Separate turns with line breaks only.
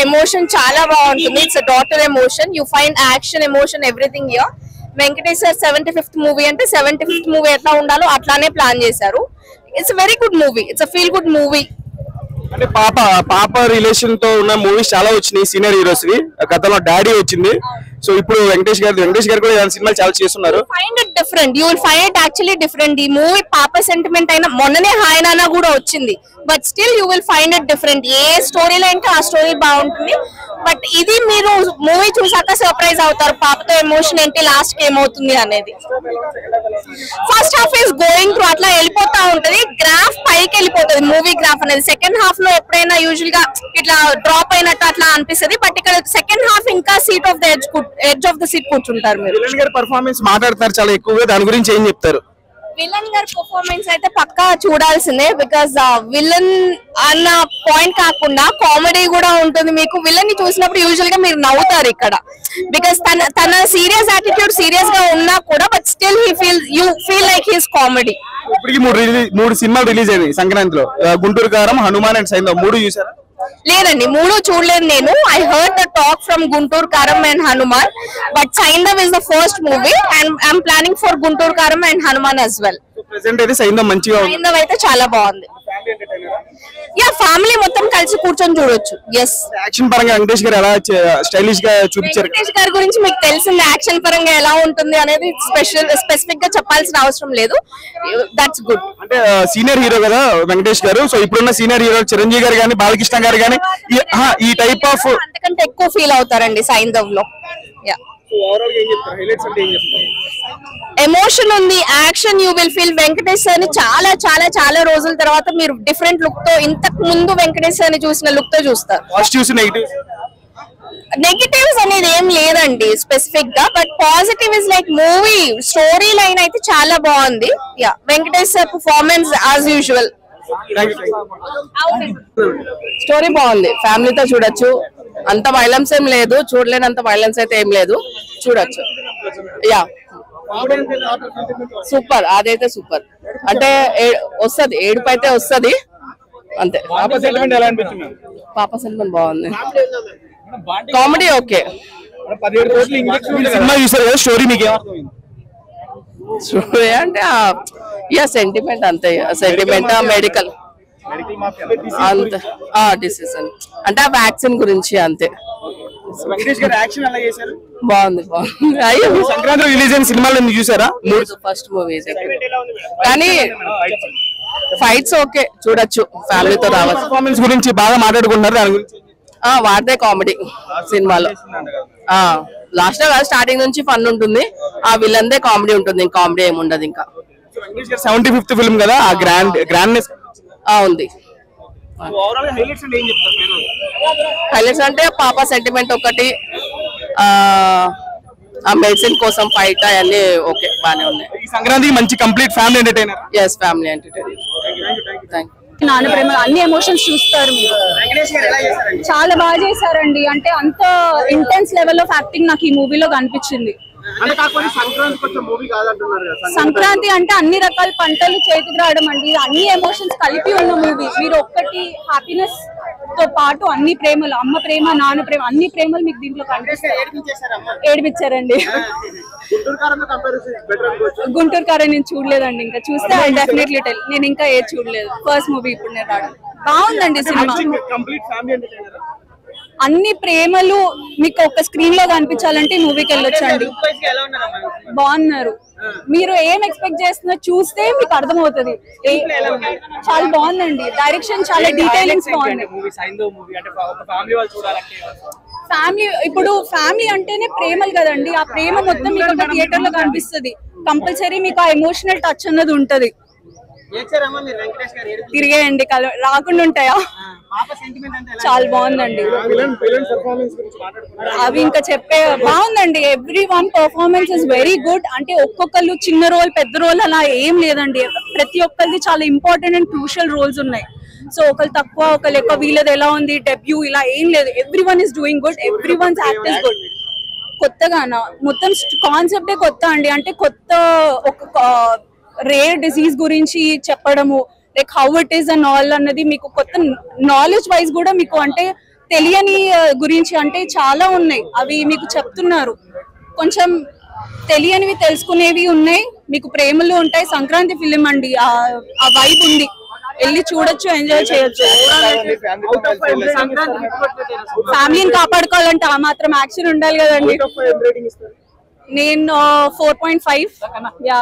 Emotion చాలా బాగుంటుంది. It's a daughter emotion. You find action, emotion, everything here. Venkatesh sir 75th movie అంటే 75th movie ఎట్లా ఉండాలో అట్లానే ప్లాన్ చేశారు. It's very good movie. It's a feel good movie.
అంటే పాప రిలేషన్ తో ఉన్న మూవీస్ చాలా వచ్చినాయి సీనియర్ హీరోస్ వి. గతంలో డాడీ వచ్చింది. సో ఇప్పుడు వెంకటేష్ గారు కూడా సినిమాలు చాలా చేస్తున్నారు.
Find it different. You will find it actually different. ఈ మూవీ పాప సెంటిమెంట్ అయినా మొన్ననే హాయ్ నాన్న కూడా వచ్చింది. But still you will find it different. ఏ స్టోరీలో అంటే ఆ స్టోరీ బాగుంటుంది. బట్ ఇది మీరు మూవీ చూసాక సర్ప్రైజ్ అవుతారు. పాపతో ఎమోషన్ ఏంటి, లాస్ట్ కి ఏమవుతుంది అనేది. First half is going through, అట్లా వెళ్ళిపోతా ఉంటది. గ్రాఫ్ పైకి వెళ్ళిపోతుంది మూవీ గ్రాఫ్ అనేది. సెకండ్ హాఫ్ లో ఎప్పుడైనా యూజువల్ గా ఇట్లా డ్రాప్ అయినట్టు అట్లా అనిపిస్తుంది. బట్ ఇక్కడ సెకండ్ హాఫ్ ఇంకా seat of the edge of the seat కూర్చుంటారు మీరు.
విలన్ గారి పర్ఫార్మెన్స్ మాట్లాడతారు చాలా ఎక్కువగా, దాని గురించి ఏం చెప్తారు?
విలన్ గారి పర్ఫార్మెన్స్ అయితే పక్కా చూడాల్సిందే. బికాస్ విలన్ అన్న పాయింట్ కాకుండా కామెడీ కూడా ఉంటుంది. మీకు విలన్ ని చూసినప్పుడు యూజువల్ గా మీరు నవ్వుతారు ఇక్కడ. బికాస్ తన సీరియస్ యాటిట్యూడ్ సీరియస్ గా ఉన్నా కూడా but still you feel like he's comedy.
ఇప్పటికి మూడు సినిమాలు రిలీజ్ అయ్యాయి సంక్రాంతిలో. గుంటూరు కారం, హనుమాన్ అండ్ సైంధవ్. 3 చూసారా?
లేదండి, 3 చూడలేదు నేను. I heard the talk from Guntur Kaaram and Hanuman, but Saindhav is the first movie and I'm planning for Guntur Kaaram and Hanuman as well.
Present అయితే సైంధవ్ మంచిగా ఉంది.
సైంధవ్ అయితే చాలా బాగుంది. యా, ఫ్యామిలీ మొత్తం కలిసి కూర్చొని చూడొచ్చు. ఎస్.
యాక్షన్ పరంగా వెంకటేష్ గారు ఎలా స్టైలిష్ గా చూపించారు?
వెంకటేష్ గారి గురించి మీకు తెలిసింది. యాక్షన్ పరంగా ఎలా ఉంటుంది అనేది స్పెసిఫిక్ గా చెప్పాల్సిన అవసరం లేదు. That's good.
అంటే సీనియర్ హీరో కదా వెంకటేష్ గారు. సో ఇప్పుడున్న సీనియర్ హీరో చిరంజీవి గారు కానీ, బాలకృష్ణ గారు కానీ ఈ టైప్ ఆఫ్
అంతకంటే ఎక్కువ ఫీల్ అవుతారండి సైంధవ్ లో. యా, ఎమోషన్ ఉంది, action. You will feel Venkatesh sir ని చాలా చాలా చాలా రోజుల తర్వాత మీరు డిఫరెంట్ లుక్ తో, ఇంతకు ముందు వెంకటేష్ సార్ ని చూసిన లుక్ తో చూస్తారు.
పాజిటివ్స్ నెగటివ్స్
నెగటివ్స్ అనేది ఏం లేదండి స్పెసిఫిక్ గా. But positive is like movie story line అయితే చాలా బాగుంది. Yeah, Venkatesh sir performance as usual.
Story బాగుంది, ఫ్యామిలీతో చూడొచ్చు. అంత వైలెన్స్ ఏం లేదు, చూడలేనంత వైలెన్స్ అయితే ఏం లేదు, చూడొచ్చు. Yeah, super. అదైతే సూపర్. అంటే వస్తుంది, ఏడుపు అయితే వస్తుంది అంతే. పాప సెంటిమెంట్ బాగుంది. Comedy okay.
సినిమా చూసారు కదా, స్టోరీ మీకు
స్టోరీ అంటే సెంటిమెంట్ అంతే. సెంటిమెంట్, మెడికల్ అంతే, డిసిజన్ అంటే ఆ వ్యాక్సిన్ గురించి అంతే. బాగుంది, బాగుంది. అయ్యో,
సంక్రాంతి రిలీజ్ అయిన సినిమాలు చూసారా?
ఫస్ట్ మూవీస్ కానీ ఫైట్స్ ఓకే, చూడొచ్చు, ఫ్యామిలీతో రావచ్చు.
పర్ఫార్మెన్స్ గురించి బాగా మాట్లాడుకుంటున్నారు, దాని గురించి
వాడితే కామెడీ సినిమాలో. లాస్ట్ లో స్టార్టింగ్ నుంచి ఫన్ ఉంటుంది, ఆ విలన్దే కామెడీ ఉంటుంది, ఇంకా కామెడీ ఏమి ఉండదు. ఇంకా
75th ఫిల్మ్ కదా, ఆ గ్రాండ్నెస్
ఉంది. హైలైట్స్ అంటే పాప సెంటిమెంట్ ఒకటి, ఆ మెడిసిన్ కోసం ఫైట్, అవన్నీ ఓకే, బానే ఉన్నాయి.
ఈ సంక్రాంతికి మంచి complete family entertainer.
Yes, family entertainer. Thank you.
నాన్న ప్రేమ అన్ని ఎమోషన్స్ చూస్తారు మీరు. చాలా బాగా చేశారండి. అంటే అంత ఇంటెన్స్ లెవెల్ ఆఫ్ యాక్టింగ్ నాకు ఈ మూవీలో కనిపించింది. సంక్రాంతి అంటే అన్ని రకాల పంటలు చేతికి రావడం అండి. అన్ని ఎమోషన్స్ కలిపి ఉన్న మూవీ. మీరు ఒక్కటి హ్యాపీనెస్ తో పాటు అన్ని ప్రేమలు, అమ్మ ప్రేమ, నాన్న ప్రేమ, అన్ని ప్రేమలు మీకు దీంట్లో కనిపిస్తాయి. ఏడిపించారండి. గుంటూరు కారం నేను చూడలేదండి, ఇంకా చూస్తే ఐ డెఫినెట్లీ టెల్. నేను ఇంకా ఏది చూడలేదు, ఫస్ట్ మూవీ ఇప్పుడు నేను రావడం. బాగుందండి సినిమా. అన్ని ప్రేమలు మీకు ఒక స్క్రీన్ లో కనిపించాలంటే మూవీకి వెళ్ళొచ్చండి. బాగున్నారు. మీరు ఏం ఎక్స్పెక్ట్ చేస్తున్నా చూస్తే మీకు అర్థమవుతుంది. చాలా బాగుందండి, డైరెక్షన్ చాలా డీటెయిలింగ్స్ బాగుంది. ఫ్యామిలీ, ఇప్పుడు ఫ్యామిలీ అంటేనే ప్రేమలు కదండి. ఆ ప్రేమ మొత్తం మీకు థియేటర్ లో కనిపిస్తుంది. కంపల్సరీ మీకు ఆ ఎమోషనల్ టచ్ అన్నది ఉంటది. తిరిగేయండి, రాకుండా ఉంటాయా? చాలా బాగుందండి. అవి ఇంకా చెప్పే బాగుందండి. Every one performance is very good. అంటే ఒక్కొక్కరు చిన్న రోల్, పెద్ద రోల్ అలా ఏం లేదండి. ప్రతి ఒక్కరిది చాలా ఇంపార్టెంట్ అండ్ క్రూషియల్ రోల్స్ ఉన్నాయి. సో ఒకరు తక్కువ, ఒకరు ఎక్కువ, వీళ్ళది ఎలా ఉంది డెబ్యూ ఇలా ఏం లేదు. Every one is doing good, every one's act is good. కొత్తగానా మొత్తం కాన్సెప్టే కొత్త అండి. అంటే కొత్త ఒక రేర్ డిసీజ్ గురించి చెప్పడము, like how it is and all అన్నది మీకు కొత్త నాలెడ్జ్ వైజ్ కూడా మీకు అంటే తెలియని గురించి అంటే చాలా ఉన్నాయి, అవి మీకు చెప్తున్నారు. కొంచెం తెలియనివి తెలుసుకునేవి ఉన్నాయి, మీకు ప్రేమలు ఉంటాయి. సంక్రాంతి ఫిలిం అండి, ఆ వైబ్ ఉంది, వెళ్ళి చూడొచ్చు, ఎంజాయ్ చేయొచ్చు. ఫ్యామిలీని కాపాడుకోవాలంటే ఆ మాత్రం యాక్షన్ ఉండాలి కదండి. నేను 4.5. యా.